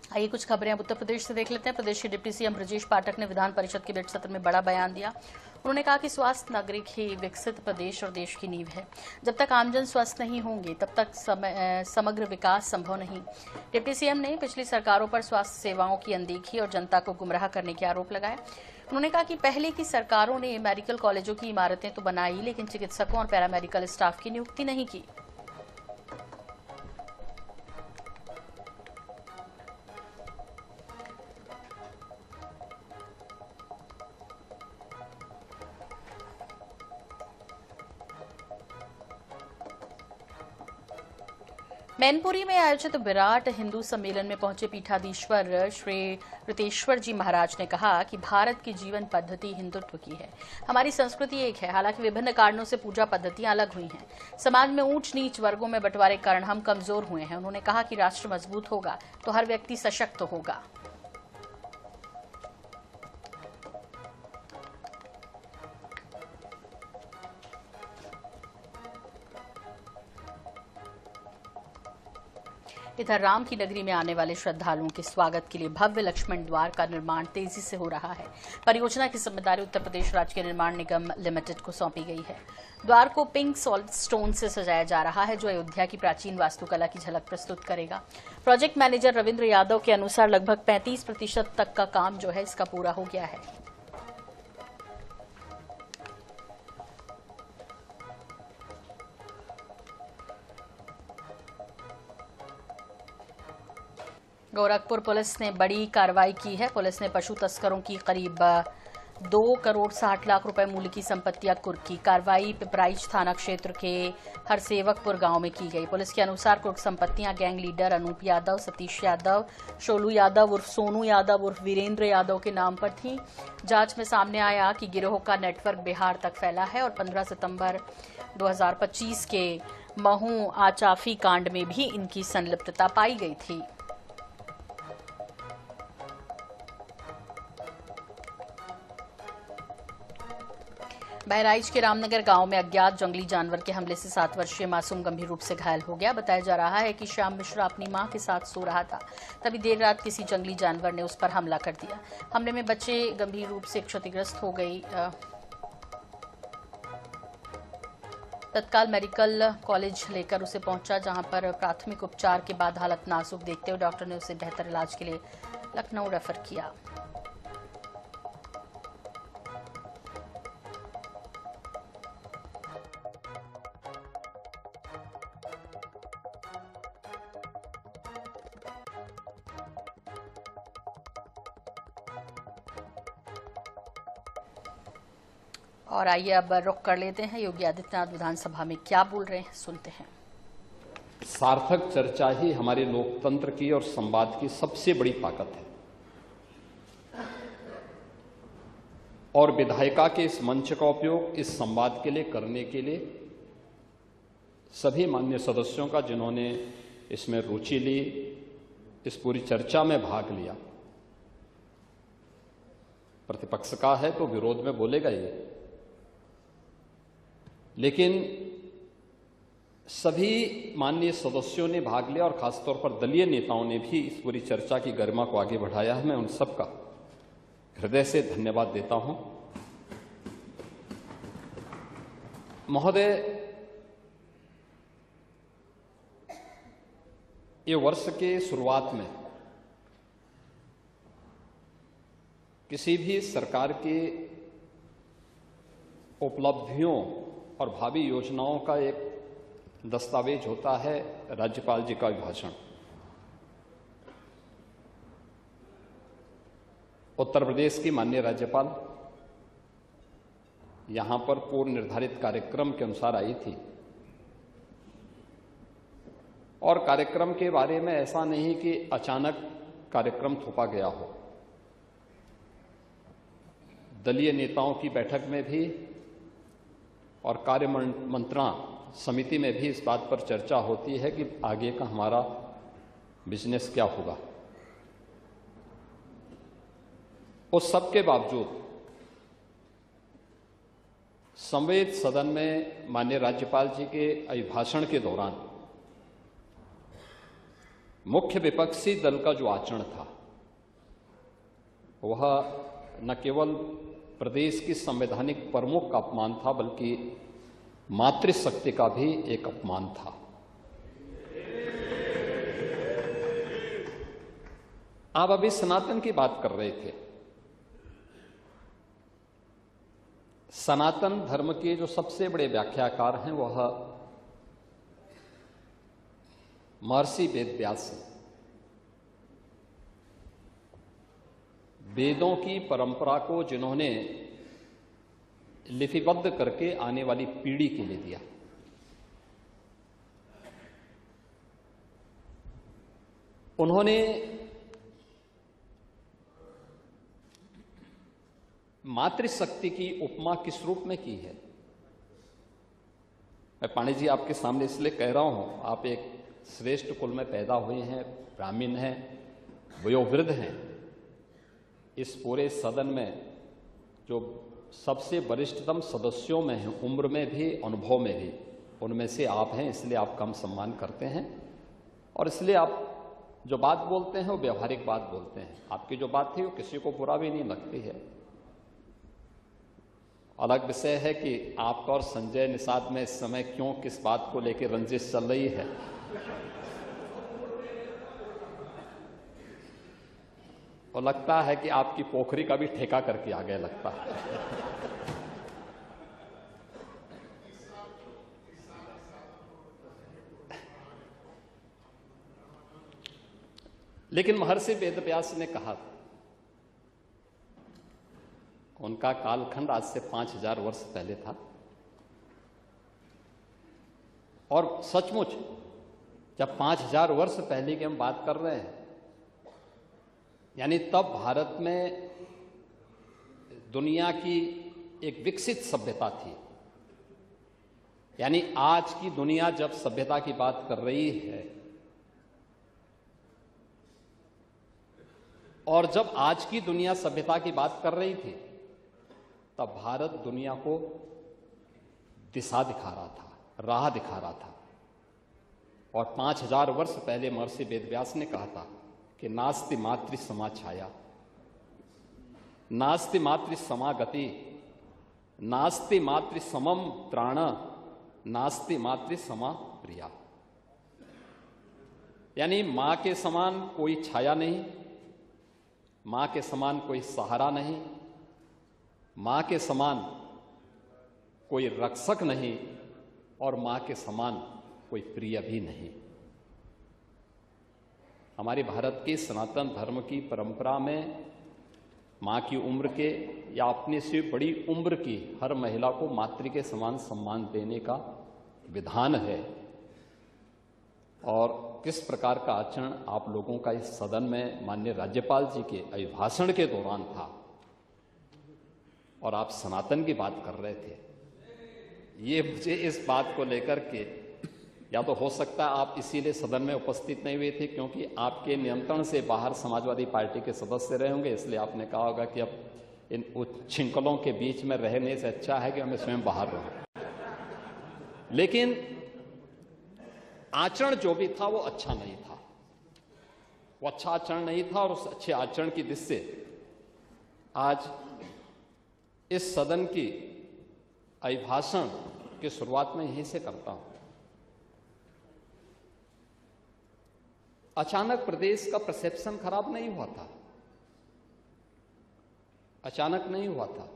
आइए कुछ खबरें अब उत्तर प्रदेश से देख लेते हैं। प्रदेश के डिप्टी सीएम ब्रजेश पाठक ने विधान परिषद के बजट सत्र में बड़ा बयान दिया। उन्होंने कहा कि स्वस्थ नागरिक ही विकसित प्रदेश और देश की नींव है। जब तक आमजन स्वस्थ नहीं होंगे तब तक समग्र विकास संभव नहीं। डिप्टी सीएम ने पिछली सरकारों पर स्वास्थ्य सेवाओं की अनदेखी और जनता को गुमराह करने के आरोप लगाए। उन्होंने कहा कि पहले की सरकारों ने मेडिकल कॉलेजों की इमारतें तो बनाई, लेकिन चिकित्सकों और पैरामेडिकल स्टाफ की नियुक्ति नहीं की। मैनपुरी में आयोजित विराट हिंदू सम्मेलन में पहुंचे पीठाधीश्वर श्री ऋतेश्वर जी महाराज ने कहा कि भारत की जीवन पद्धति हिंदुत्व की है। हमारी संस्कृति एक है, हालांकि विभिन्न कारणों से पूजा पद्धतियां अलग हुई हैं। समाज में ऊंच नीच वर्गों में बंटवारे के कारण हम कमजोर हुए हैं। उन्होंने कहा कि राष्ट्र मजबूत होगा तो हर व्यक्ति सशक्त होगा। इधर राम की नगरी में आने वाले श्रद्धालुओं के स्वागत के लिए भव्य लक्ष्मण द्वार का निर्माण तेजी से हो रहा है। परियोजना की जिम्मेदारी उत्तर प्रदेश राज्य के निर्माण निगम लिमिटेड को सौंपी गई है। द्वार को पिंक सॉलिड स्टोन से सजाया जा रहा है, जो अयोध्या की प्राचीन वास्तुकला की झलक प्रस्तुत करेगा। प्रोजेक्ट मैनेजर रविंद्र यादव के अनुसार लगभग 35% तक का काम जो है इसका पूरा हो गया है। गोरखपुर पुलिस ने बड़ी कार्रवाई की है। पुलिस ने पशु तस्करों की करीब 2 करोड़ 60 लाख रुपए मूल्य की संपत्तियां कुर्क की। कार्रवाई पिपराइच थाना क्षेत्र के हरसेवकपुर गांव में की गई। पुलिस के अनुसार कुर्क संपत्तियां गैंग लीडर अनूप यादव, सतीश यादव, शोलू यादव उर्फ सोनू यादव उर्फ वीरेंद्र यादव के नाम पर थी। जांच में सामने आया कि गिरोह का नेटवर्क बिहार तक फैला है और 15 सितंबर 2025 के महू आचाफी कांड में भी इनकी संलिप्तता पाई गई थी। बहराइच के रामनगर गांव में अज्ञात जंगली जानवर के हमले से 7 वर्षीय मासूम गंभीर रूप से घायल हो गया। बताया जा रहा है कि श्याम मिश्रा अपनी मां के साथ सो रहा था, तभी देर रात किसी जंगली जानवर ने उस पर हमला कर दिया। हमले में बच्चे गंभीर रूप से क्षतिग्रस्त हो गई। तत्काल मेडिकल कॉलेज लेकर उसे पहुंचा, जहां पर प्राथमिक उपचार के बाद हालत नाजुक देखते हुए डॉक्टर ने उसे बेहतर इलाज के लिए लखनऊ रेफर किया। और आइए अब रुख कर लेते हैं योगी आदित्यनाथ विधानसभा में क्या बोल रहे हैं, सुनते हैं। सार्थक चर्चा ही हमारे लोकतंत्र की और संवाद की सबसे बड़ी ताकत है और विधायिका के इस मंच का उपयोग इस संवाद के लिए करने के लिए सभी माननीय सदस्यों का, जिन्होंने इसमें रुचि ली, इस पूरी चर्चा में भाग लिया। प्रतिपक्ष का है तो विरोध में बोलेगा ये, लेकिन सभी माननीय सदस्यों ने भाग लिया और खासतौर पर दलीय नेताओं ने भी इस पूरी चर्चा की गरिमा को आगे बढ़ाया है। मैं उन सबका हृदय से धन्यवाद देता हूं। महोदय, ये वर्ष के शुरुआत में किसी भी सरकार के उपलब्धियों और भावी योजनाओं का एक दस्तावेज होता है राज्यपाल जी का अभिभाषण। उत्तर प्रदेश की माननीय राज्यपाल यहां पर पूर्व निर्धारित कार्यक्रम के अनुसार आई थी और कार्यक्रम के बारे में ऐसा नहीं कि अचानक कार्यक्रम थोपा गया हो। दलीय नेताओं की बैठक में भी और कार्य मंत्रणा समिति में भी इस बात पर चर्चा होती है कि आगे का हमारा बिजनेस क्या होगा। उस सब के बावजूद संवेद सदन में माननीय राज्यपाल जी के अभिभाषण के दौरान मुख्य विपक्षी दल का जो आचरण था वह न केवल प्रदेश की संवैधानिक प्रमुख का अपमान था बल्कि मातृशक्ति का भी एक अपमान था। आप अभी सनातन की बात कर रहे थे। सनातन धर्म के जो सबसे बड़े व्याख्याकार हैं वह महर्षि वेद व्यास हैं। वेदों की परंपरा को जिन्होंने लिपिबद्ध करके आने वाली पीढ़ी के लिए दिया, उन्होंने मातृशक्ति की उपमा किस रूप में की है? मैं पाणी जी आपके सामने इसलिए कह रहा हूं, आप एक श्रेष्ठ कुल में पैदा हुए हैं, ब्राह्मण हैं, वयोवृद्ध हैं। इस पूरे सदन में जो सबसे वरिष्ठतम सदस्यों में हैं, उम्र में भी अनुभव में भी, उनमें से आप हैं, इसलिए आप कम सम्मान करते हैं और इसलिए आप जो बात बोलते हैं वो व्यवहारिक बात बोलते हैं। आपकी जो बात थी वो किसी को बुरा भी नहीं लगती है। अलग विषय है कि आपका और संजय निषाद में इस समय क्यों किस बात को लेकर रंजिश चल रही है। और लगता है कि आपकी पोखरी का भी ठेका करके आ गया लगता है। लेकिन महर्षि वेदव्यास ने कहा, उनका कालखंड आज से 5000 वर्ष पहले था और सचमुच जब 5000 वर्ष पहले की हम बात कर रहे हैं, यानी तब भारत में दुनिया की एक विकसित सभ्यता थी। यानी आज की दुनिया जब सभ्यता की बात कर रही है और जब आज की दुनिया सभ्यता की बात कर रही थी, तब भारत दुनिया को दिशा दिखा रहा था, राह दिखा रहा था। और 5000 वर्ष पहले महर्षि वेदव्यास ने कहा था कि नास्ति मातृ समा छाया, नास्ति मातृ समा गति, नास्ति मातृ समम त्राण, नास्ति मातृ समा प्रिया। यानी मां के समान कोई छाया नहीं, मां के समान कोई सहारा नहीं, मां के समान कोई रक्षक नहीं और मां के समान कोई प्रिय भी नहीं। हमारे भारत के सनातन धर्म की परंपरा में मां की उम्र के या अपने से बड़ी उम्र की हर महिला को मातृ के समान सम्मान देने का विधान है। और किस प्रकार का आचरण आप लोगों का इस सदन में माननीय राज्यपाल जी के अभिभाषण के दौरान था और आप सनातन की बात कर रहे थे, ये मुझे इस बात को लेकर के, या तो हो सकता है आप इसीलिए सदन में उपस्थित नहीं हुए थे क्योंकि आपके नियंत्रण से बाहर समाजवादी पार्टी के सदस्य रहे होंगे, इसलिए आपने कहा होगा कि अब इन उच्छृंखलों के बीच में रहने से अच्छा है कि हमें स्वयं बाहर रहूं। लेकिन आचरण जो भी था वो अच्छा नहीं था, वो अच्छा आचरण नहीं था और उस अच्छे आचरण की दृष्टि से आज इस सदन की अभिभाषण की शुरुआत में यहीं से करता हूं। अचानक प्रदेश का परसेप्शन खराब नहीं हुआ था, अचानक नहीं हुआ था।